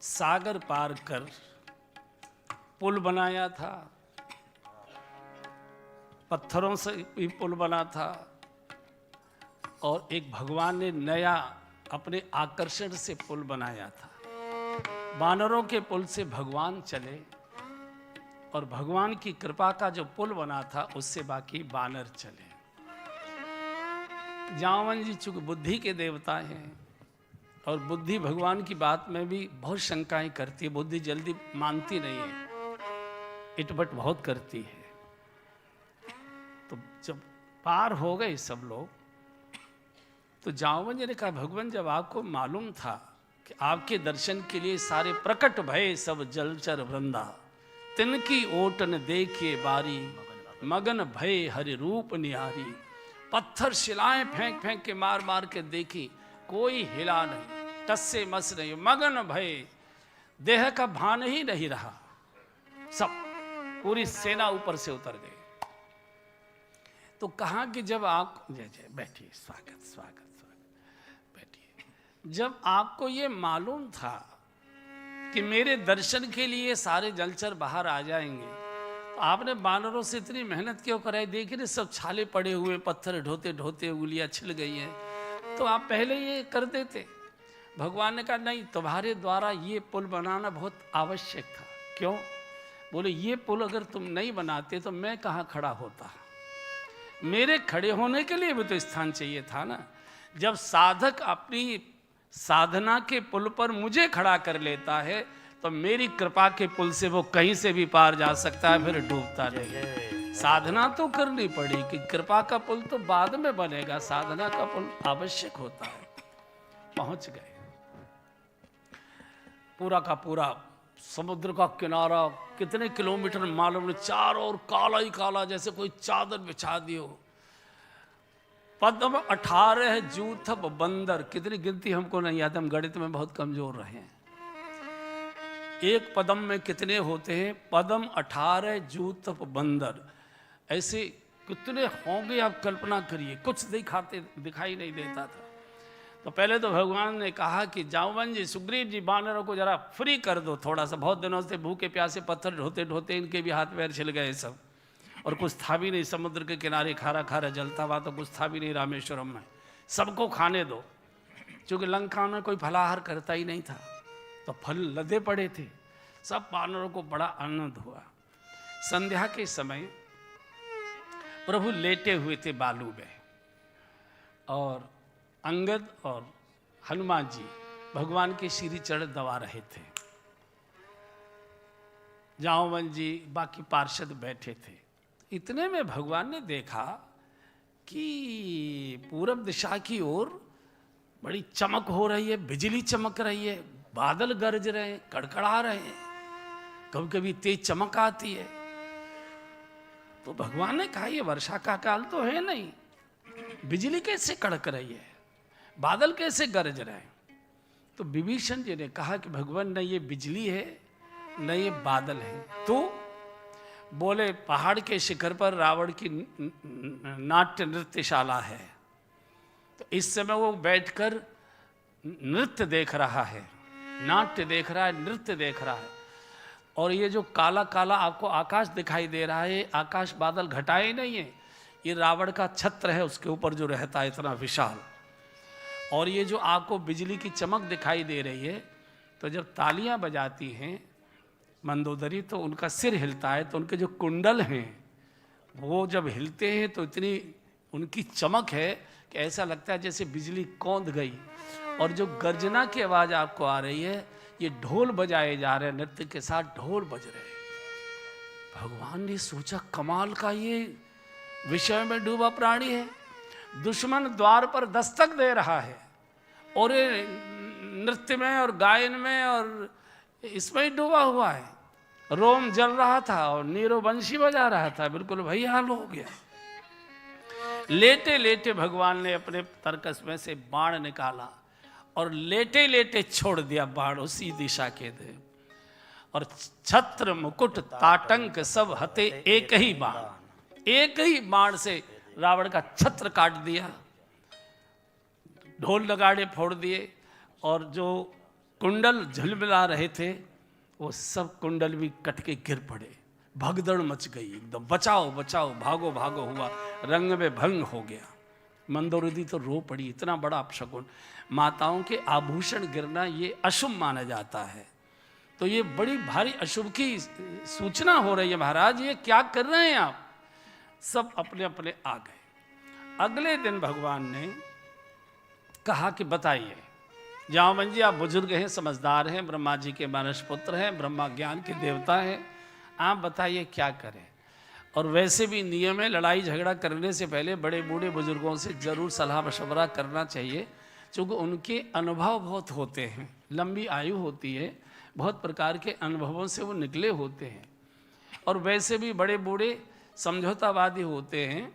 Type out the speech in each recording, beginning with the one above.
सागर पार कर पुल बनाया था, पत्थरों से भी पुल बना था और एक भगवान ने नया अपने आकर्षण से पुल बनाया था। बानरों के पुल से भगवान चले और भगवान की कृपा का जो पुल बना था उससे बाकी बानर चले। जामवन जी चूंकि बुद्धि के देवता हैं और बुद्धि भगवान की बात में भी बहुत शंकाएं करती है, बुद्धि जल्दी मानती नहीं है, इटपट बहुत करती है। तो जब पार हो गए सब लोग तो जामवन जी ने कहा, भगवान जब आपको मालूम था कि आपके दर्शन के लिए सारे प्रकट भय सब जलचर वृंदा, तिनकी ओट न देखिए बारी, मगन भय हरि रूप निहारी। पत्थर शिलाएं फेंक फेंक के मार मार के देखी, कोई हिला नहीं, टस से मस नहीं, मगन भय, देह का भान ही नहीं रहा। सब पूरी सेना ऊपर से उतर गई। तो कहा कि जब आप जय जय बैठिए, स्वागत स्वागत स्वागत, बैठिए। जब आपको ये मालूम था कि मेरे दर्शन के लिए सारे जलचर बाहर आ जाएंगे, तो आपने बानरों से इतनी मेहनत क्यों कराई? देखिए ना, सब छाले पड़े हुए, पत्थर ढोते ढोते उंगलियां छिल गई हैं, तो आप पहले ये कर देते। भगवान ने कहा, नहीं, तुम्हारे द्वारा ये पुल बनाना बहुत आवश्यक था। क्यों? बोले, ये पुल अगर तुम नहीं बनाते तो मैं कहाँ खड़ा होता? मेरे खड़े होने के लिए भी तो स्थान चाहिए था ना। जब साधक अपनी साधना के पुल पर मुझे खड़ा कर लेता है तो मेरी कृपा के पुल से वो कहीं से भी पार जा सकता है, फिर डूबता नहीं। साधना तो करनी पड़ेगी, कृपा का पुल तो बाद में बनेगा, साधना का पुल आवश्यक होता है। पहुंच गए, पूरा का पूरा समुद्र का किनारा कितने किलोमीटर मालूम नहीं, चारों ओर काला ही काला, जैसे कोई चादर बिछा दी हो। पद्म 18 जूथब बंदर, कितनी गिनती हमको नहीं याद, हम गणित में बहुत कमजोर रहे हैं। एक पदम में कितने होते हैं? पदम 18 जूथब बंदर। ऐसे कितने होंगे आप कल्पना करिए, कुछ दिखाई नहीं देता था। तो पहले तो भगवान ने कहा कि जामवन जी, सुग्रीव जी, बानरों को जरा फ्री कर दो थोड़ा सा, बहुत दिनों से भूखे प्यासे पत्थर ढोते ढोते इनके भी हाथ पैर छिल गए सब, और कुछ था भी नहीं। समुद्र के किनारे खारा खारा जलता हुआ तो कुछ था भी नहीं रामेश्वरम में, सबको खाने दो। क्योंकि लंका में कोई फलाहार करता ही नहीं था, तो फल लदे पड़े थे। सब बानरों को बड़ा आनंद हुआ। संध्या के समय प्रभु लेटे हुए थे बालू में, और अंगद और हनुमान जी भगवान के श्री चरण दबा रहे थे। जामवन जी बाकी पार्षद बैठे थे। इतने में भगवान ने देखा कि पूरब दिशा की ओर बड़ी चमक हो रही है, बिजली चमक रही है, बादल गरज रहे हैं, कड़कड़ा रहे हैं, कभी कभी तेज चमक आती है। तो भगवान ने कहा, ये वर्षा का काल तो है नहीं, बिजली कैसे कड़क रही है, बादल कैसे गरज रहे हैं? तो विभीषण जी ने कहा कि भगवान, न ये बिजली है न ये बादल है। तो बोले, पहाड़ के शिखर पर रावण की नाट्य नृत्यशाला है, तो इस समय वो बैठकर नृत्य देख रहा है, नाट्य देख रहा है, नृत्य देख रहा है। और ये जो काला काला आपको आकाश दिखाई दे रहा है, आकाश बादल घटाए नहीं है, ये रावण का छत्र है, उसके ऊपर जो रहता है इतना विशाल। और ये जो आपको बिजली की चमक दिखाई दे रही है, तो जब तालियां बजाती हैं मंदोदरी तो उनका सिर हिलता है, तो उनके जो कुंडल हैं वो जब हिलते हैं तो इतनी उनकी चमक है कि ऐसा लगता है जैसे बिजली कौंध गई। और जो गर्जना की आवाज़ आपको आ रही है, ये ढोल बजाए जा रहे हैं, नृत्य के साथ ढोल बज रहे हैं। भगवान ने सोचा, कमाल का ये विषय में डूबा प्राणी है, दुश्मन द्वार पर दस्तक दे रहा है और ये नृत्य में और गायन में और इसमें ही डूबा हुआ है। रोम जल रहा था और नीरो बंशी बजा रहा था, बिल्कुल वही हाल हो गया। लेटे लेटे भगवान ने अपने तरकस में से बाण निकाला और लेटे लेटे छोड़ दिया बाण उसी दिशा के दे, और छत्र मुकुट ताटंक सब हते एक ही बाण, एक ही बाण से रावण का छत्र काट दिया, ढोल नगाड़े फोड़ दिए, और जो कुंडल झलमिला रहे थे, वो सब कुंडल भी कट के गिर पड़े। भगदड़ मच गई एकदम, बचाओ बचाओ, भागो भागो हुआ, रंग में भंग हो गया। मंदोदरी तो रो पड़ी, इतना बड़ा अपशकुन। माताओं के आभूषण गिरना ये अशुभ माना जाता है, तो ये बड़ी भारी अशुभ की सूचना हो रही है। महाराज ये क्या कर रहे हैं आप? सब अपने अपने आ गए। अगले दिन भगवान ने कहा कि बताइए जामवंत जी, आप बुजुर्ग हैं, समझदार हैं, ब्रह्मा जी के मानस पुत्र हैं, ब्रह्मा ज्ञान के देवता हैं, आप बताइए क्या करें। और वैसे भी नियम है, लड़ाई झगड़ा करने से पहले बड़े बूढ़े बुजुर्गों से जरूर सलाह मशवरा करना चाहिए, क्योंकि उनके अनुभव बहुत होते हैं, लंबी आयु होती है, बहुत प्रकार के अनुभवों से वो निकले होते हैं। और वैसे भी बड़े बूढ़े समझौतावादी होते हैं,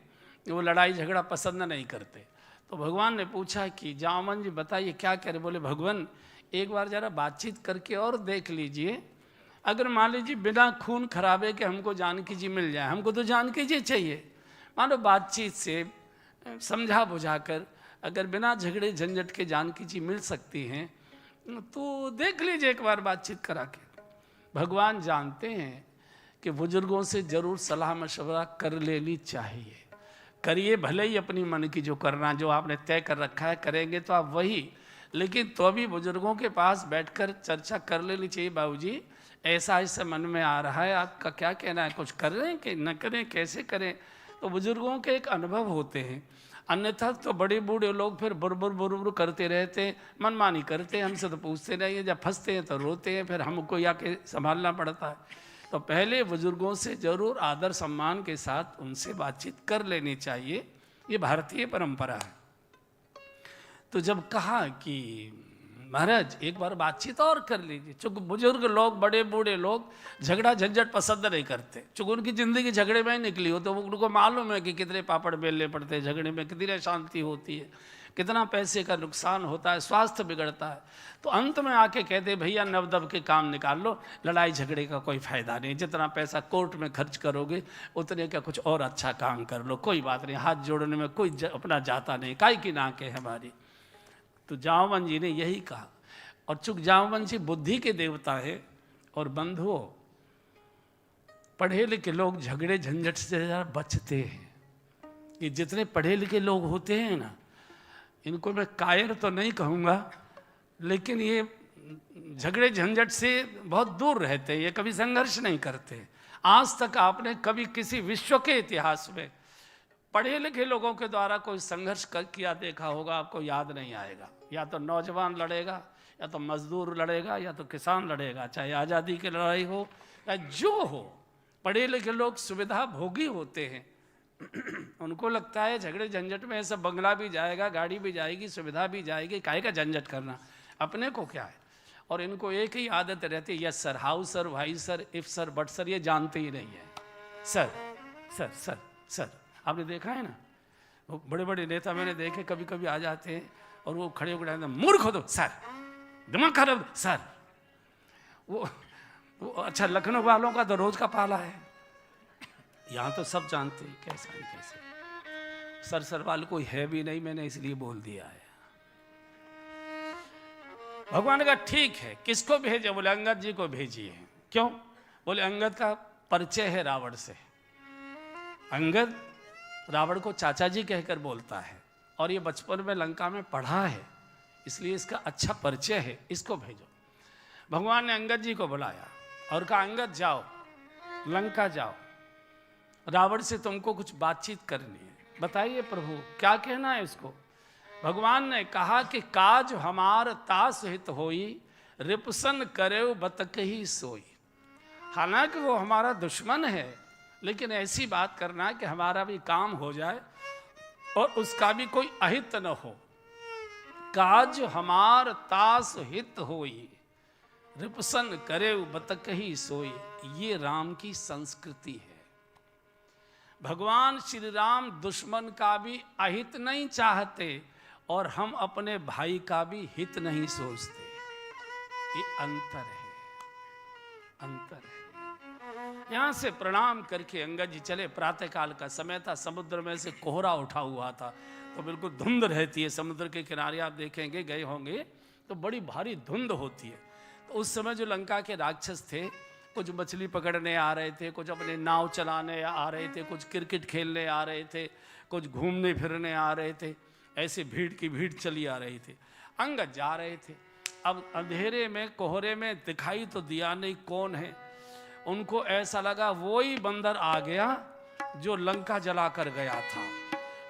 वो लड़ाई झगड़ा पसंद नहीं करते। तो भगवान ने पूछा कि जामवंत जी बताइए क्या करें। बोले भगवान एक बार जरा बातचीत करके और देख लीजिए, अगर मान लीजिए बिना खून खराबे के हमको जानकी जी मिल जाए, हमको तो जानकी जी चाहिए, मानो बातचीत से समझा बुझाकर अगर बिना झगड़े झंझट के जानकी जी मिल सकती हैं तो देख लीजिए एक बार बातचीत करा के। भगवान जानते हैं कि बुजुर्गों से जरूर सलाह मशवरा कर लेनी चाहिए। करिए भले ही अपनी मन की जो करना, जो आपने तय कर रखा है करेंगे तो आप वही, लेकिन तो भी बुजुर्गों के पास बैठकर चर्चा कर लेनी चाहिए। बाबूजी ऐसा ऐसा मन में आ रहा है, आपका क्या कहना है, कुछ कर रहे हैं कि न करें, कैसे करें। तो बुजुर्गों के एक अनुभव होते हैं, अन्यथा तो बड़े बूढ़े लोग फिर बुरबुर बुरबुर करते रहते हैं, मनमानी करते हैं, हमसे तो पूछते नहीं है, जब फंसते हैं तो रोते हैं, फिर हमको आके संभालना पड़ता है। तो पहले बुजुर्गों से जरूर आदर सम्मान के साथ उनसे बातचीत कर लेनी चाहिए, ये भारतीय परंपरा है। तो जब कहा कि महाराज एक बार बातचीत और कर लीजिए, चूंकि बुजुर्ग लोग, बड़े बूढ़े लोग झगड़ा झंझट पसंद नहीं करते, चूंकि उनकी जिंदगी झगड़े में ही निकली हो, तो उनको मालूम है कि कितने पापड़ बेलने पड़ते हैं झगड़े में, कितनी अशांति होती है, कितना पैसे का नुकसान होता है, स्वास्थ्य बिगड़ता है। तो अंत में आके कहते भैया नवदब के काम निकाल लो, लड़ाई झगड़े का कोई फायदा नहीं, जितना पैसा कोर्ट में खर्च करोगे उतने का कुछ और अच्छा काम कर लो, कोई बात नहीं, हाथ जोड़ने में कोई अपना जाता नहीं, काहे की नाके हमारी। तो जामवंत जी ने यही कहा। और चूंकि जामवंत जी बुद्धि के देवता है, और बंधुओं पढ़े लिखे लोग झगड़े झंझट से ज़रा बचते हैं। ये जितने पढ़े लिखे लोग होते हैं ना, इनको मैं कायर तो नहीं कहूँगा, लेकिन ये झगड़े झंझट से बहुत दूर रहते हैं, ये कभी संघर्ष नहीं करते। आज तक आपने कभी किसी विश्व के इतिहास में पढ़े लिखे लोगों के द्वारा कोई संघर्ष किया देखा होगा, आपको याद नहीं आएगा। या तो नौजवान लड़ेगा, या तो मजदूर लड़ेगा, या तो किसान लड़ेगा, चाहे आज़ादी की लड़ाई हो या जो हो। पढ़े लिखे लोग सुविधा भोगी होते हैं, उनको लगता है झगड़े झंझट में सब बंगला भी जाएगा, गाड़ी भी जाएगी, सुविधा भी जाएगी, काहे का झंझट करना, अपने को क्या है। और इनको एक ही आदत रहती है, yes sir, how sir, why sir, if sir, but sir, ये जानते ही नहीं है। सर सर सर सर, आपने देखा है ना, वो बड़े बड़े नेता मैंने देखे कभी कभी आ जाते हैं और वो खड़े होकर मूर्ख हो तो सर, दिमाग खराब सर। वो अच्छा, लखनऊ वालों का तो रोज का पाला है, यहाँ तो सब जानते हैं कैसा है कैसे। सर सर वाले कोई है भी नहीं, मैंने इसलिए बोल दिया है। भगवान का ठीक है, किसको भेजे? बोले अंगद जी को भेजिए। क्यों? बोले अंगद का परिचय है रावण से। अंगद रावण को चाचा जी कहकर बोलता है, और ये बचपन में लंका में पढ़ा है, इसलिए इसका अच्छा परिचय है, इसको भेजो। भगवान ने अंगद जी को बुलाया और कहा अंगद जाओ, लंका जाओ, रावण से तुमको कुछ बातचीत करनी है। बताइए प्रभु क्या कहना है इसको? भगवान ने कहा कि काज हमार तास हित होई, रिपसन करे बतक ही सोई। हालांकि वो हमारा दुश्मन है, लेकिन ऐसी बात करना कि हमारा भी काम हो जाए और उसका भी कोई अहित न हो। काज हमार तास हित होई, रिपसन करे बतक ही सोई, ये राम की संस्कृति है। भगवान श्री राम दुश्मन का भी अहित नहीं चाहते और हम अपने भाई का भी हित नहीं सोचते। ये अंतर है, अंतर है। यहां से प्रणाम करके अंगद जी चले। प्रातःकाल का समय था, समुद्र में से कोहरा उठा हुआ था, तो बिल्कुल धुंध रहती है। समुद्र के किनारे आप देखेंगे, गए होंगे तो बड़ी भारी धुंध होती है। तो उस समय जो लंका के राक्षस थे, कुछ मछली पकड़ने आ रहे थे, कुछ अपने नाव चलाने आ रहे थे, कुछ क्रिकेट खेलने आ रहे थे, कुछ घूमने फिरने आ रहे थे। ऐसे भीड़ की भीड़ चली आ रही थी। अंगद जा रहे थे। अब अंधेरे में कोहरे में दिखाई तो दिया नहीं कौन है। उनको ऐसा लगा वही बंदर आ गया जो लंका जला कर गया था।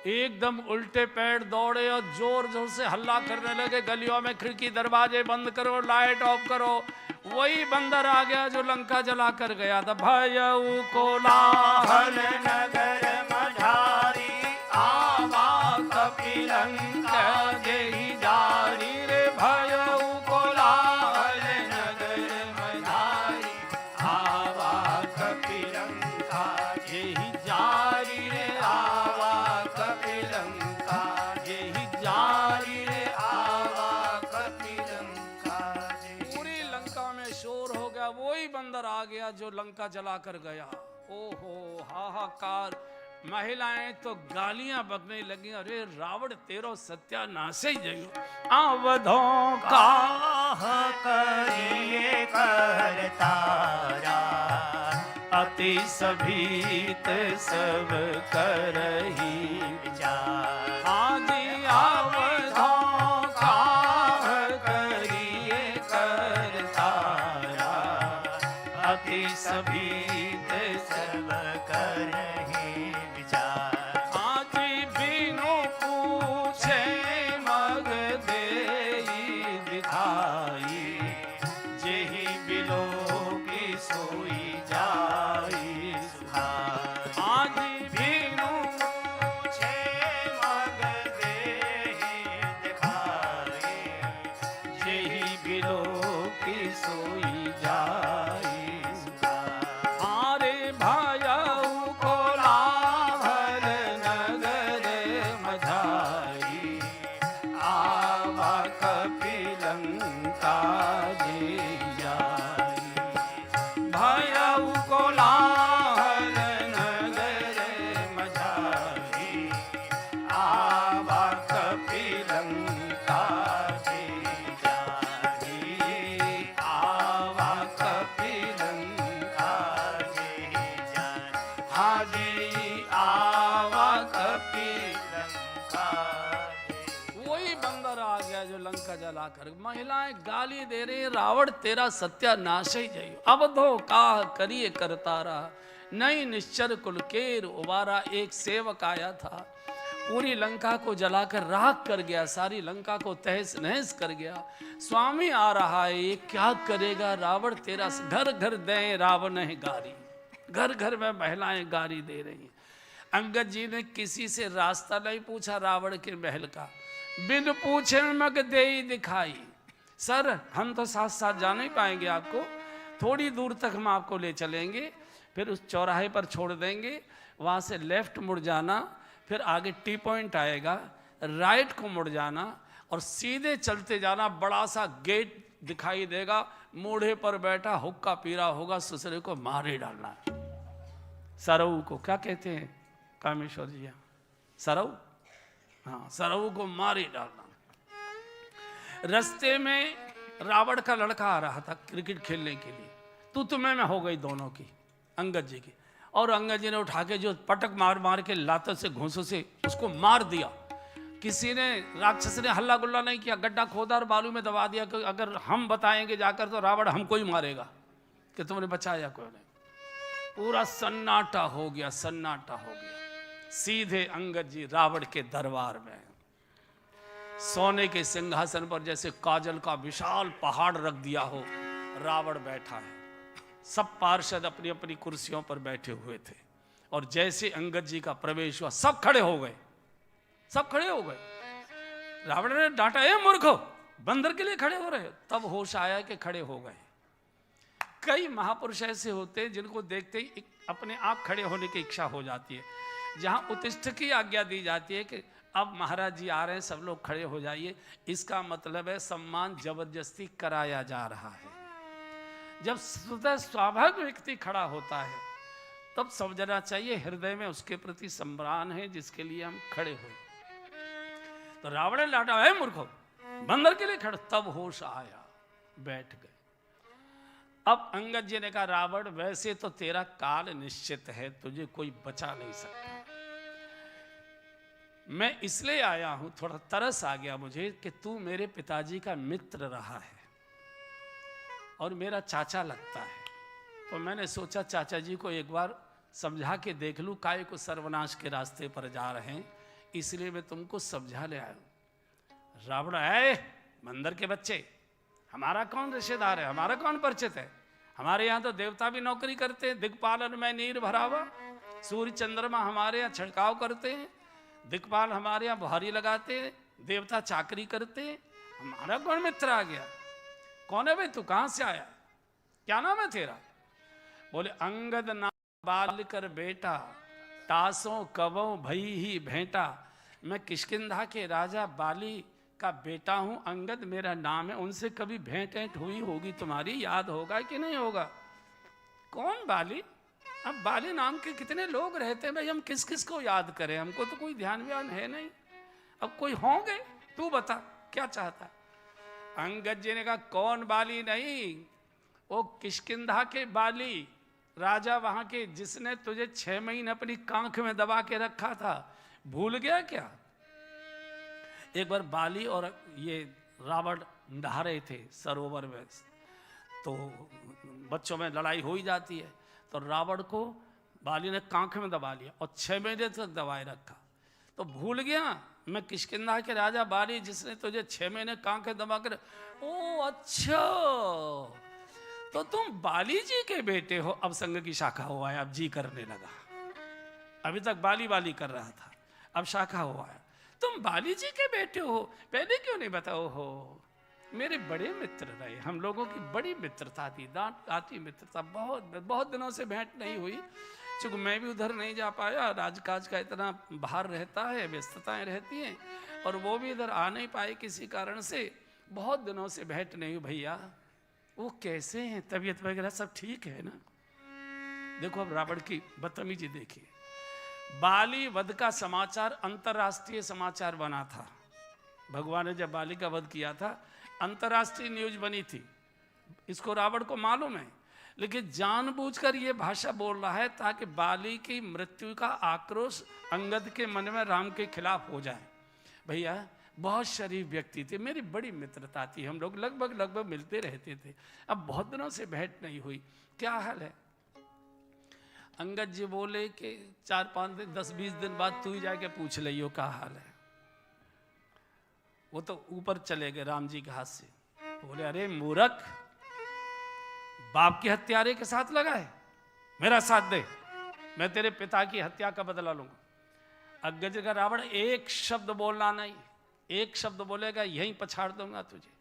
एकदम उल्टे पैर दौड़े और जोर जोर से हल्ला करने लगे, गलियों में खिड़की दरवाजे बंद करो, लाइट ऑफ करो। वही बंदर आ गया जो लंका जला कर गया था। भयउ कोलाहल नगर मझारी, आवा कपिलंका जेहि जारी रे। भयउ कोलाहल नगर मझारी, आवा कपिलंका जेहि जारी रे। आवा कपिलंका जेहि जारी रे। आवा कपिलंका जेहि। पूरी लंका में शोर हो गया, वही बंदर आ गया जो लंका जला कर गया। ओहो हाहाकार। महिलाएं तो गालियां बकने लगी, अरे रावण तेरो सत्यानाश ही जयो। अवधों का करिए करतारा, अति सभीत सब करही विचार। आदि अवधों का करिए करतारा, अति सभीत सब करही विचार। आदि बिनु पूछे मग देई दिखाई, जेहि बिलो की सोई जाई सुखाई। आदि बिनु पूछे मग देई दिखाई, जेहि बिलो की सोई जाई। आरे भयउ कोलाहल नगर मझारी, आवा कपिलंका जेहि जारी। भयउ कोलाहल नगर मझारी, आवा कपिलंका जेहि जारी। आवा कपिलंका जेहि जारी। हाजी आवा कपिलंका जेहि। वही बंदर आ गया जो लंका जला कर। महिलाएं गाली दे रही, रावण तेरा सत्यानाश ही जइयो। अवधो काह करिए करतारा, नई निश्चर कुलकेर उबारा। एक सेवक आया था, पूरी लंका को जलाकर राख कर गया, सारी लंका को तहस नहस कर गया। स्वामी आ रहा है, ये क्या करेगा रावण तेरा। घर घर दे रावण है गारी, घर घर में महिलाएं गारी दे रही हैं। अंगद जी ने किसी से रास्ता नहीं पूछा रावण के महल का, बिन पूछे मग देई दिखाई। सर हम तो साथ साथ जा नहीं पाएंगे, आपको थोड़ी दूर तक हम आपको ले चलेंगे, फिर उस चौराहे पर छोड़ देंगे, वहाँ से लेफ्ट मुड़ जाना, फिर आगे टी पॉइंट आएगा, राइट को मुड़ जाना और सीधे चलते जाना। बड़ा सा गेट दिखाई देगा, मूढ़े पर बैठा हुक्का पी रहा होगा, ससुरे को मार ही डालना है। सरऊ को क्या कहते हैं कामेश्वर जी? सरऊ, हाँ सरऊ को मार ही डालना। रास्ते में रावण का लड़का आ रहा था क्रिकेट खेलने के लिए, तू तुम्हें में हो गई दोनों की, अंगद जी की। और अंगद जी ने उठा के जो पटक मार मार के लातों से घूंसों से उसको मार दिया। किसी ने राक्षस ने हल्ला गुल्ला नहीं किया, गड्ढा खोदा और बालू में दबा दिया कि अगर हम बताएंगे जाकर तो रावण हमको ही मारेगा कि तुमने बचाया कोई नहीं। पूरा सन्नाटा हो गया, सन्नाटा हो गया। सीधे अंगद जी रावण के दरबार में, सोने के सिंहासन पर जैसे काजल का विशाल पहाड़ रख दिया हो, रावण बैठा है। सब पार्षद अपनी अपनी कुर्सियों पर बैठे हुए थे और जैसे अंगद जी का प्रवेश हुआ सब खड़े हो गए, सब खड़े हो गए। रावण ने डांटा, ए मूर्खो, बंदर के लिए खड़े हो रहे हो? तब होश आया कि खड़े हो गए। कई महापुरुष ऐसे होते हैं जिनको देखते ही अपने आप खड़े होने की इच्छा हो जाती है। जहां उत्तिष्ठ की आज्ञा दी जाती है कि अब महाराज जी आ रहे हैं, सब लोग खड़े हो जाइए, इसका मतलब है सम्मान जबरदस्ती कराया जा रहा है। जब स्वतः स्वाभाविक व्यक्ति खड़ा होता है तब समझना चाहिए हृदय में उसके प्रति सम्मान है जिसके लिए हम खड़े हुए। तो रावण ने डांटा, है मूर्खो, बंदर के लिए खड़े, तब होश आया, बैठ गए। अब अंगद जी ने कहा, रावण वैसे तो तेरा काल निश्चित है, तुझे कोई बचा नहीं सकता। मैं इसलिए आया हूं, थोड़ा तरस आ गया मुझे कि तू मेरे पिताजी का मित्र रहा है और मेरा चाचा लगता है, तो मैंने सोचा चाचा जी को एक बार समझा के देख लूं, काहे को सर्वनाश के रास्ते पर जा रहे हैं, इसलिए मैं तुमको समझा ले आया हूं। रावण है, बंदर के बच्चे, हमारा कौन रिश्तेदार है, हमारा कौन परिचित है? हमारे यहाँ तो देवता भी नौकरी करते हैं, दिक्पालन में नीर भरावा, सूर्य चंद्रमा हमारे यहाँ छिड़काव करते हैं, दिक्पाल हमारे यहाँ बुहारी लगाते हैं, देवता चाकरी करते हैं, हमारा कौन मित्र आ गया? कौन है भाई, तू कहाँ से आया, क्या नाम है तेरा? बोले, अंगद नाम बाल कर बेटा, तासों कवों भई ही भेंटा। मैं किष्किंधा के राजा बाली का बेटा हूं, अंगद मेरा नाम है। उनसे कभी भेंट ऐंट हुई होगी तुम्हारी, याद होगा कि नहीं होगा? कौन बाली? अब बाली नाम के कितने लोग रहते हैं भाई, हम किस किस को याद करें, हमको तो कोई ध्यान व्यान है नहीं। अब कोई होंगे, तू बता क्या चाहता? अंगद जी ने कहा, कौन बाली नहीं, वो किष्किंधा के बाली, राजा वहां के, जिसने तुझे 6 महीने अपनी कांख में दबा के रखा था, भूल गया क्या? एक बार बाली और ये रावण नहा रहे थे सरोवर में, तो बच्चों में लड़ाई हो ही जाती है, तो रावण को बाली ने कांख में दबा लिया और 6 महीने तक दबाए रखा। तो भूल गया, मैं किष्किंधा के राजा बाली, जिसने तुझे 6 महीने कांख में दबा कर। ओ अच्छा, तो तुम बाली जी के बेटे हो। अब संग की शाखा हुआ है, अब जी करने लगा, अभी तक बाली बाली कर रहा था, अब शाखा हुआ है, तुम बाली जी के बेटे हो, पहले क्यों नहीं बताओ? हो मेरे बड़े मित्र रहे, हम लोगों की बड़ी मित्रता थी, दांत आती मित्रता, बहुत बहुत दिनों से भेंट नहीं हुई, चूंकि मैं भी उधर नहीं जा पाया, राजकाज का इतना बाहर रहता है, व्यस्तताएं रहती हैं, और वो भी इधर आ नहीं पाए किसी कारण से, बहुत दिनों से भेंट नहीं हुई। भैया वो कैसे हैं, तबीयत वगैरह सब ठीक है ना? देखो अब रावण की बदतमीजी देखिए। बाली वध का समाचार अंतरराष्ट्रीय समाचार बना था, भगवान ने जब बाली का वध किया था अंतरराष्ट्रीय न्यूज बनी थी, इसको रावण को मालूम है, लेकिन जानबूझकर ये भाषा बोल रहा है ताकि बाली की मृत्यु का आक्रोश अंगद के मन में राम के खिलाफ हो जाए। भैया बहुत शरीफ व्यक्ति थे, मेरी बड़ी मित्रता थी, हम लोग लगभग मिलते रहते थे, अब बहुत दिनों से भेंट नहीं हुई, क्या हाल है? अंगद जी बोले कि 4-5 दिन 10-20 दिन बाद तू ही जाके पूछ लियो क्या हाल है। वो तो ऊपर चले गए राम जी के हाथ से, बोले अरे मूर्ख, बाप की हत्यारे के साथ लगा है, मेरा साथ दे, मैं तेरे पिता की हत्या का बदला लूंगा। अंगद जी का रावण एक शब्द बोलना नहीं, एक शब्द बोलेगा यहीं पछाड़ दूंगा तुझे।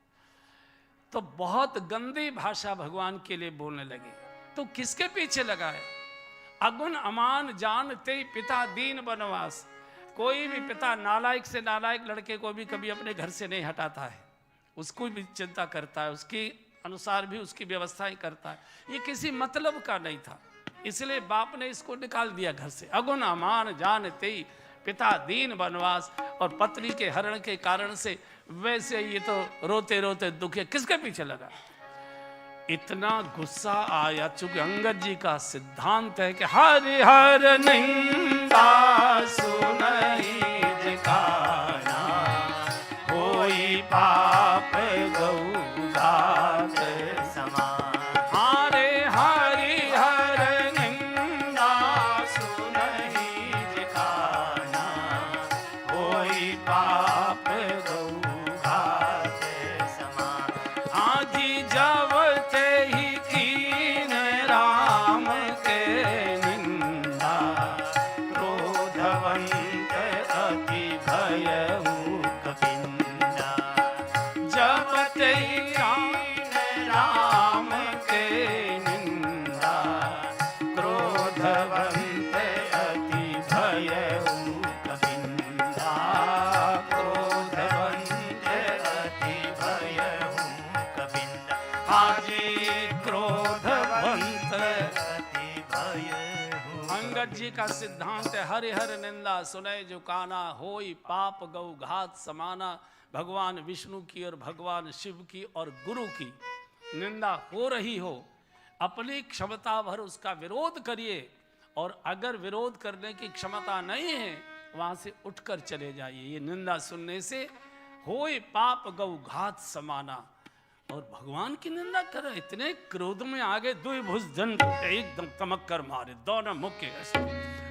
तो बहुत गंदी भाषा भगवान के लिए बोलने लगे। तो किसके पीछे लगा है? अगुन अमान जानते पिता दीन बनवास। कोई भी पिता नालायक से नालायक लड़के को भी कभी अपने घर से नहीं हटाता है, उसको भी चिंता करता है, उसके अनुसार भी उसकी व्यवस्थाएं करता है। ये किसी मतलब का नहीं था, इसलिए बाप ने इसको निकाल दिया घर से। अगुन अमान जानते पिता दीन बनवास, और पत्नी के हरण के कारण से वैसे ये तो रोते रोते दुखी। किसके पीछे लगा? इतना गुस्सा आया, चूंकि अंगद जी का सिद्धांत है कि हरिहर निंदा सुनहि काना, कोई पाप गौ घात समान। हारे हरिहर निंदा सुनहि काना, कोई पाप गौ घात समान। आजी जब राम के निंदा, क्रोधवंत अंगद जी का सिद्धांत है, हरि हर निंदा सुने जो काना, होई पाप गौ घात समाना। भगवान विष्णु की और भगवान शिव की और गुरु की निंदा हो रही हो, अपनी क्षमता भर उसका विरोध करिए, और अगर विरोध करने की क्षमता नहीं है वहां से उठकर चले जाइए। ये निंदा सुनने से होए पाप गौ घात समाना। और भगवान की निंदा कर रहे, इतने क्रोध में आगे द्विभुज दंड एकदम तमक कर मारे, दोनों मुख के ऐसे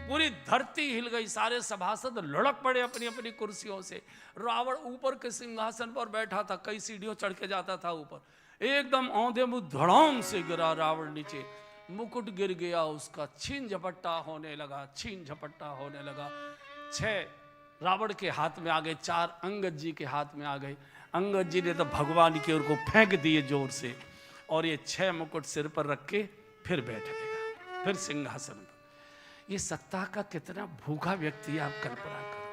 पूरी धरती हिल गई, सारे सभासद लुढ़क पड़े अपनी अपनी कुर्सियों से। रावण ऊपर के सिंहासन पर बैठा था, कई सीढ़ियों चढ़ के जाता था ऊपर, एकदम औंधे मुंह धड़ाम से गिरा रावण नीचे, मुकुट गिर गया उसका, छीन झपट्टा होने लगा, छीन झपट्टा होने लगा। 6 रावण के हाथ में आ गए, 4 अंगद जी के हाथ में आ गए। अंगद जी ने तो भगवान की ओर को फेंक दिए जोर से, और ये 6 मुकुट सिर पर रख के फिर बैठ गया, फिर सिंहासन पर। ये सत्ता का कितना भूखा व्यक्ति है, आप कल्पना करो।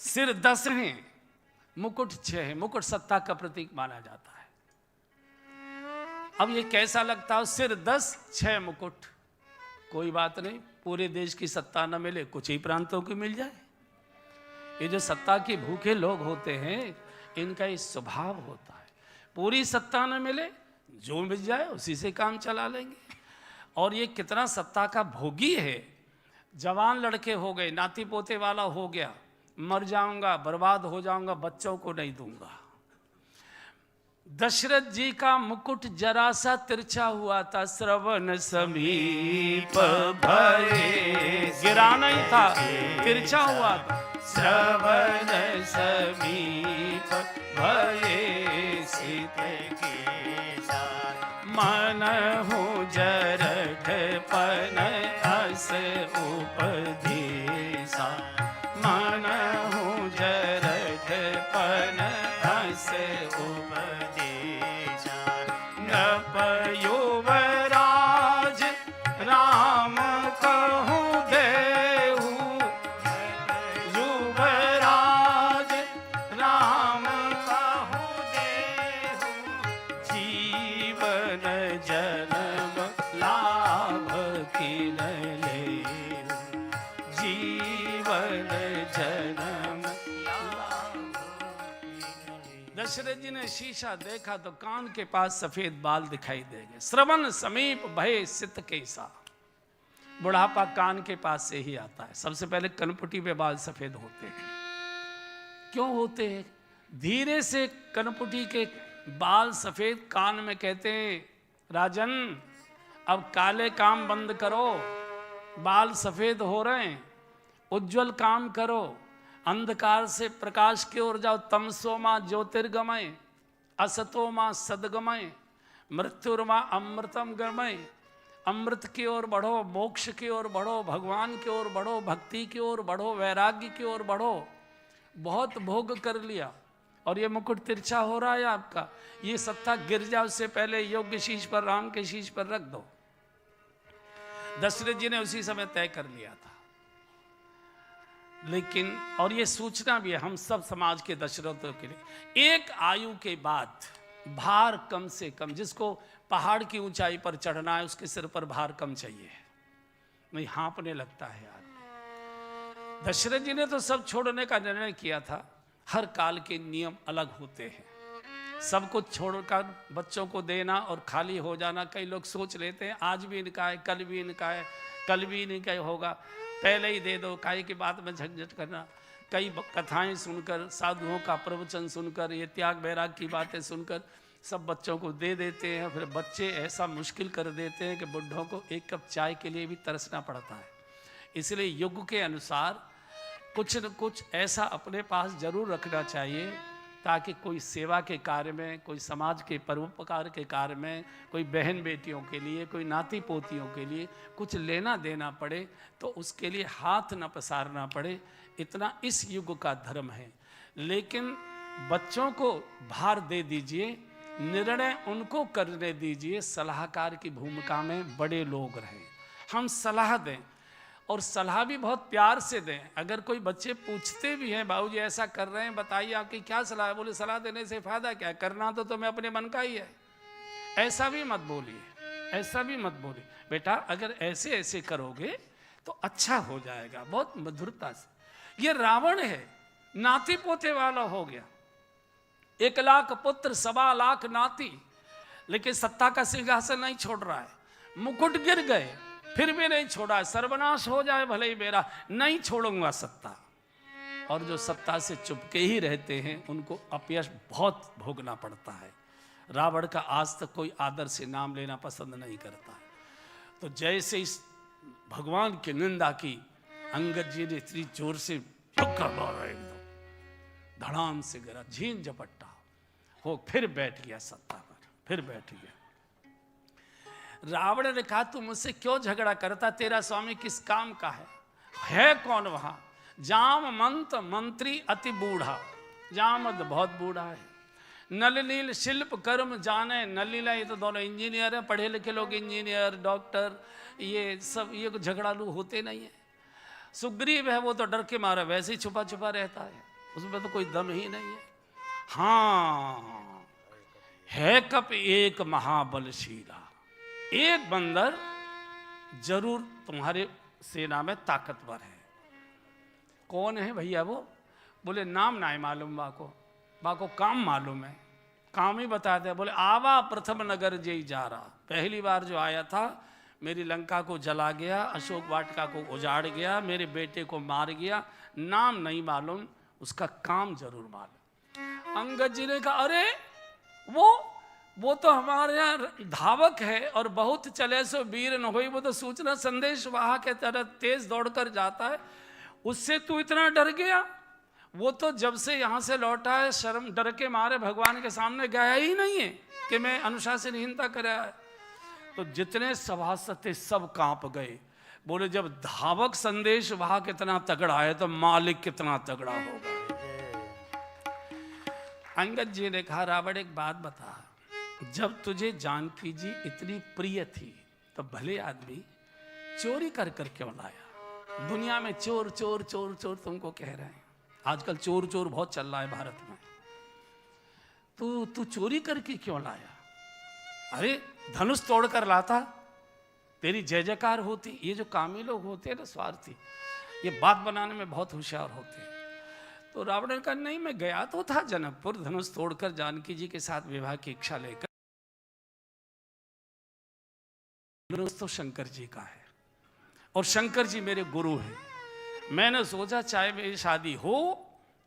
सिर 10 हैं, मुकुट 6 है। मुकुट सत्ता का प्रतीक माना जाता है। अब ये कैसा लगता है, सिर 10 6 मुकुट, कोई बात नहीं, पूरे देश की सत्ता न मिले, कुछ ही प्रांतों की मिल जाए। ये जो सत्ता के भूखे लोग होते हैं, इनका ये स्वभाव होता है, पूरी सत्ता न मिले, जो मिल जाए उसी से काम चला लेंगे। और ये कितना सत्ता का भोगी है। जवान लड़के हो गए, नाती पोते वाला हो गया, मर जाऊंगा, बर्बाद हो जाऊंगा, बच्चों को नहीं दूंगा। दशरथ जी का मुकुट जरा सा तिरछा हुआ था, श्रवण समीप भये, गिरा नहीं था, तिरछा हुआ था। श्रवण समीप भये सित के साथ, मन हूँ जरठ पन अस उपदेशा, मन हूँ जरठ पन अस उपदेशा। नप युवराज राम कहूँ देहु, युवराज राम कहूँ देहु, जीवन जन्म लाभ किन लेहु, जीवन जन्म लाभ किन लेहु। दशरथ जी ने शीशा देखा तो कान के पास सफेद बाल दिखाई देंगे। श्रवण समीप भय सित कैसा, बुढ़ापा कान के पास से ही आता है। सबसे पहले कनपुटी पे बाल सफेद होते हैं। क्यों होते हैं? धीरे से कनपुटी के बाल सफेद, कान में कहते हैं राजन अब काले काम बंद करो, बाल सफेद हो रहे हैं, उज्जवल काम करो, अंधकार से प्रकाश की ओर जाओ। तमसो मां ज्योतिर्गमय, असतो मां सदगमय, मृत्युर्मा अमृतम गमय। अमृत की ओर बढ़ो, मोक्ष की ओर बढ़ो, भगवान की ओर बढ़ो, भक्ति की ओर बढ़ो, वैराग्य की ओर बढ़ो। बहुत भोग कर लिया और ये मुकुट तिरछा हो रहा है आपका, ये सत्ता गिर जाए उससे पहले योग्य शीश पर, राम के शीश पर रख दो। दशरथ जी ने उसी समय तय कर लिया था। लेकिन और ये सूचना भी है हम सब समाज के दशरथों के लिए, एक आयु के बाद भार कम से कम, जिसको पहाड़ की ऊंचाई पर चढ़ना है उसके सिर पर भार कम चाहिए, नहीं हाँपने लगता है यार। दशरथ जी ने तो सब छोड़ने का निर्णय किया था। हर काल के नियम अलग होते हैं, सब कुछ छोड़कर बच्चों को देना और खाली हो जाना। कई लोग सोच लेते हैं आज भी इनका है, कल भी इनका है, कल भी इनका होगा, पहले ही दे दो, काहे की बात में झंझट करना। कई कथाएं सुनकर, साधुओं का प्रवचन सुनकर, ये त्याग बैराग की बातें सुनकर सब बच्चों को दे देते हैं। फिर बच्चे ऐसा मुश्किल कर देते हैं कि बुढ़ों को एक कप चाय के लिए भी तरसना पड़ता है। इसलिए युग के अनुसार कुछ न कुछ ऐसा अपने पास जरूर रखना चाहिए ताकि कोई सेवा के कार्य में, कोई समाज के परोपकार के कार्य में, कोई बहन बेटियों के लिए, कोई नाती पोतियों के लिए कुछ लेना देना पड़े तो उसके लिए हाथ न पसारना पड़े। इतना इस युग का धर्म है। लेकिन बच्चों को भार दे दीजिए, निर्णय उनको करने दीजिए। सलाहकार की भूमिका में बड़े लोग रहें, हम सलाह दें और सलाह भी बहुत प्यार से दें। अगर कोई बच्चे पूछते भी हैं बाबूजी ऐसा कर रहे हैं, बताइए आपकी क्या सलाह है, बोले सलाह देने से फायदा क्या है, करना तो तुम्हें अपने मन का ही है, ऐसा भी मत बोलिए। ऐसा भी मत बोले बेटा, अगर ऐसे ऐसे करोगे तो अच्छा हो जाएगा, बहुत मधुरता से। ये रावण है, नाती पोते वाला हो गया, 1 लाख पुत्र 1.25 लाख नाती, लेकिन सत्ता का सिंहासन नहीं छोड़ रहा है। मुकुट गिर गए फिर भी नहीं छोड़ा, सर्वनाश हो जाए भले ही मेरा, नहीं छोड़ूंगा सत्ता। और जो सत्ता से चुपके ही रहते हैं उनको अपयश बहुत भोगना पड़ता है। रावण का आज तक कोई आदर से नाम लेना पसंद नहीं करता। तो जैसे इस भगवान की निंदा की, अंगद जी ने इतनी जोर से ठुक्कर मारा, एकदम धड़ाम से गिरा, झीन झपट्टा हो, फिर बैठ गया सत्ता पर, फिर बैठ गया। रावण ने कहा तू मुझसे क्यों झगड़ा करता, तेरा स्वामी किस काम का है कौन वहां? जामवंत मंत्री अति बूढ़ा, जामद बहुत बूढ़ा है, नलनील शिल्प कर्म जाने, नलनीला ये तो दोनों इंजीनियर हैं, पढ़े लिखे लोग इंजीनियर डॉक्टर ये सब, ये झगड़ालू होते नहीं है। सुग्रीव है वो तो डर के मारा वैसे ही छुपा छुपा रहता है, उसमें तो कोई दम ही नहीं है। हाँ है कप एक महाबलशीला, एक बंदर जरूर तुम्हारे सेना में ताकतवर है। कौन है भैया वो? बोले नाम ना है मालूम बाको काम मालूम है, काम ही बताते हैं। बोले आवा प्रथम नगर जय जा रहा, पहली बार जो आया था मेरी लंका को जला गया, अशोक वाटिका को उजाड़ गया, मेरे बेटे को मार गया, नाम नहीं मालूम, उसका काम जरूर मालूम। अंगद जी ने कहा अरे वो तो हमारे यहाँ धावक है और बहुत चले सो वीर न होई, वो तो सूचना संदेश वहां के तरह तेज दौड़कर जाता है, उससे तू इतना डर गया? वो तो जब से यहाँ से लौटा है शर्म डर के मारे भगवान के सामने गया ही नहीं है कि मैं अनुशासनहीनता कराया है। तो जितने सभासद थे सब कांप गए। बोले जब धावक संदेश वहां कितना तगड़ा है तो मालिक कितना तगड़ा होगा। अंगद जी ने कहा रावण एक बात बता, जब तुझे जानकी जी इतनी प्रिय थी तो भले आदमी चोरी कर कर क्यों लाया? दुनिया में चोर चोर चोर चोर तुमको कह रहे हैं, आजकल चोर चोर बहुत चल रहा है भारत में, तू चोरी करके क्यों लाया? अरे धनुष तोड़ कर लाता, तेरी जय जयकार होती। ये जो कामी लोग होते हैं ना स्वार्थी, ये बात बनाने में बहुत होशियार होते हैं। तो रावण ने कहा नहीं मैं गया तो था जनकपुर धनुष तोड़कर जानकी जी के साथ विवाह की इच्छा लेकर, धनुष तो शंकर जी का है और शंकर जी मेरे गुरु हैं। मैंने सोचा चाहे मेरी शादी हो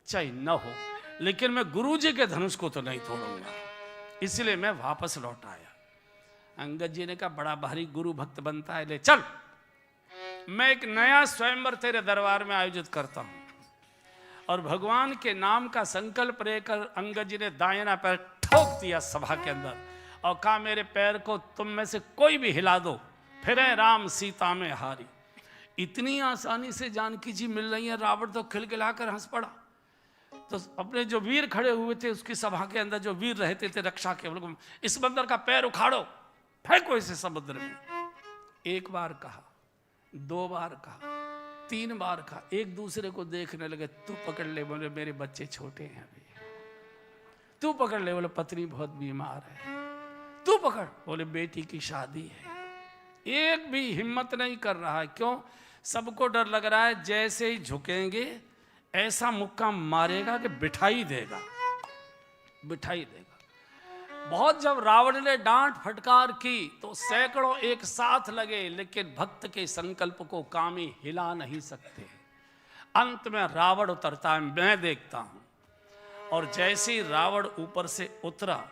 चाहे न हो, लेकिन मैं गुरु जी के धनुष को तो नहीं तोड़ूंगा, इसलिए मैं वापस लौट आया। अंगद जी ने कहा बड़ा भारी गुरु भक्त बनता है, ले चल मैं एक नया स्वयंवर तेरे दरबार में आयोजित करता हूं। और भगवान के नाम का संकल्प लेकर अंगद जी ने दाहिना पैर ठोक दिया सभा के अंदर और कहा मेरे पैर को तुम में से कोई भी हिला दो, फिरे राम सीता में हारी। इतनी आसानी से जानकी जी मिल रही है, रावण तो खिलखिलाकर हंस पड़ा। तो अपने जो वीर खड़े हुए थे उसकी सभा के अंदर जो वीर रहते थे रक्षा के, इस बंदर का पैर उखाड़ो फेंको इसे समुद्र में। एक बार कहा, 2 बार कहा, 3 बार कहा, एक दूसरे को देखने लगे। तू पकड़ ले, बोले मेरे बच्चे छोटे हैं अभी, तू पकड़ ले, बोले पत्नी बहुत बीमार है, तू पकड़, बोले बेटी की शादी है। एक भी हिम्मत नहीं कर रहा है, क्यों? सबको डर लग रहा है जैसे ही झुकेंगे ऐसा मुक्का मारेगा कि बिठाई देगा, बिठाई देगा। बहुत जब रावण ने डांट फटकार की तो सैकड़ों एक साथ लगे, लेकिन भक्त के संकल्प को कामी हिला नहीं सकते। अंत में रावण उतरता है, मैं देखता हूं। और जैसे ही रावण ऊपर से उतरा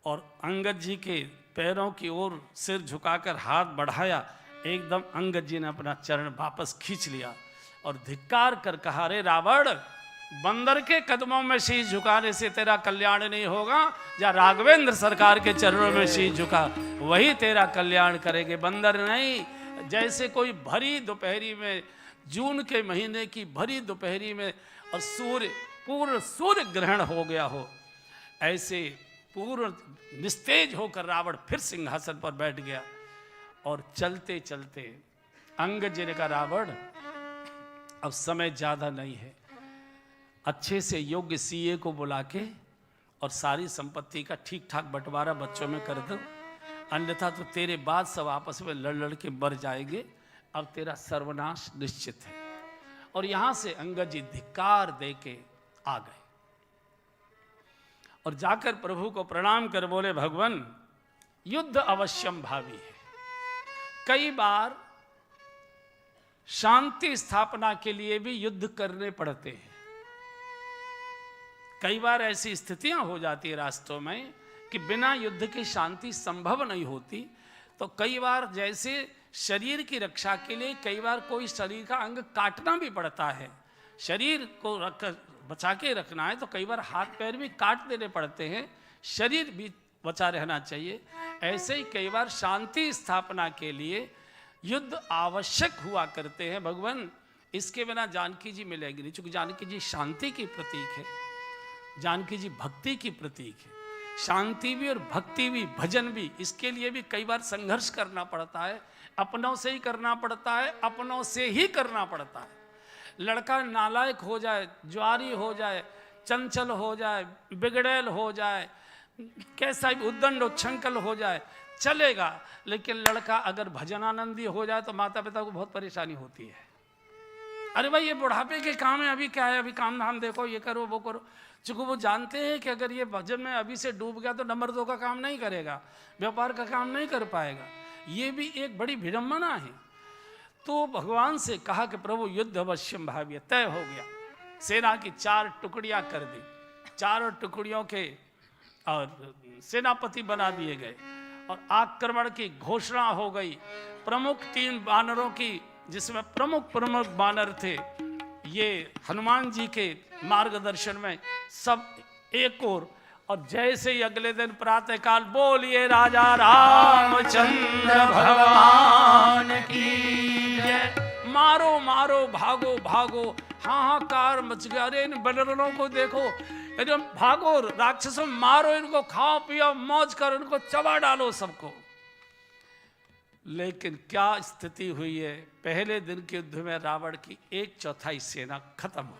और अंगद जी के पैरों की ओर सिर झुकाकर हाथ बढ़ाया, एकदम अंगद जी ने अपना चरण वापस खींच लिया और धिक्कार कर कहा रे रावण, बंदर के कदमों में शीश झुकाने से तेरा कल्याण नहीं होगा, या राघवेंद्र सरकार के चरणों में शीश झुका, वही तेरा कल्याण करेंगे, बंदर नहीं। जैसे कोई भरी दोपहरी में, जून के महीने की भरी दोपहरी में और पूर्ण सूर्य ग्रहण हो गया हो, ऐसे पूर्ण निस्तेज होकर रावण फिर सिंहासन पर बैठ गया। और चलते चलते अंगद जी ने कहा रावण अब समय ज्यादा नहीं है, अच्छे से योग्य सीए को बुला के और सारी संपत्ति का ठीक ठाक बंटवारा बच्चों में कर दो अन्यथा तो तेरे बाद सब आपस में लड़ लड़ के मर जाएंगे, अब तेरा सर्वनाश निश्चित है। और यहां से अंगद जी धिक्कार दे के आ गए और जाकर प्रभु को प्रणाम कर बोले, भगवान युद्ध अवश्यम भावी है। कई बार शांति स्थापना के लिए भी युद्ध करने पड़ते हैं। कई बार ऐसी स्थितियां हो जाती है राष्ट्रों में कि बिना युद्ध के शांति संभव नहीं होती। तो कई बार जैसे शरीर की रक्षा के लिए कई बार कोई शरीर का अंग काटना भी पड़ता है, शरीर को बचा के रखना है तो कई बार हाथ पैर भी काट देने पड़ते हैं, शरीर भी बचा रहना चाहिए। ऐसे ही कई बार शांति स्थापना के लिए युद्ध आवश्यक हुआ करते हैं। भगवान इसके बिना जानकी जी मिलेंगे नहीं, चूंकि जानकी जी शांति की प्रतीक है, जानकी जी भक्ति की प्रतीक है। शांति भी और भक्ति भी, भजन भी, इसके लिए भी कई बार संघर्ष करना पड़ता है, अपनों से ही करना पड़ता है, अपनों से ही करना पड़ता है। लड़का नालायक हो जाए, ज्वारी हो जाए, चंचल हो जाए, बिगड़ैल हो जाए, कैसा भी उद्दंड उच्छृंखल हो जाए चलेगा, लेकिन लड़का अगर भजनानंदी हो जाए तो माता पिता को बहुत परेशानी होती है। अरे भाई ये बुढ़ापे के काम है, अभी क्या है, अभी काम धाम देखो, ये करो वो करो। चूंकि वो जानते हैं कि अगर ये भजन में अभी से डूब गया तो नंबर 2 का काम नहीं करेगा, व्यापार का काम नहीं कर पाएगा। ये भी एक बड़ी विडंबना है। तो भगवान से कहा कि प्रभु युद्ध अवश्यम भाव्य, तय हो गया। सेना की 4 टुकड़ियां कर दी, चारों टुकड़ियों के और सेनापति बना दिए गए और आक्रमण की घोषणा हो गई। प्रमुख 3 बानरों की, जिसमें प्रमुख बानर थे ये हनुमान जी के मार्गदर्शन में, सब एक और जैसे ही अगले दिन प्रातः काल बोलिए राजा रामचंद्र भगवान की जय, मारो मारो भागो भागो, हाहाकार मच गया। अरे इन बलरों को देखो, एकदम भागो, राक्षसों मारो इनको, खाओ पियो मौज करो, इनको चबा डालो सबको। लेकिन क्या स्थिति हुई है, पहले दिन के युद्ध में रावण की 1/4 सेना खत्म हो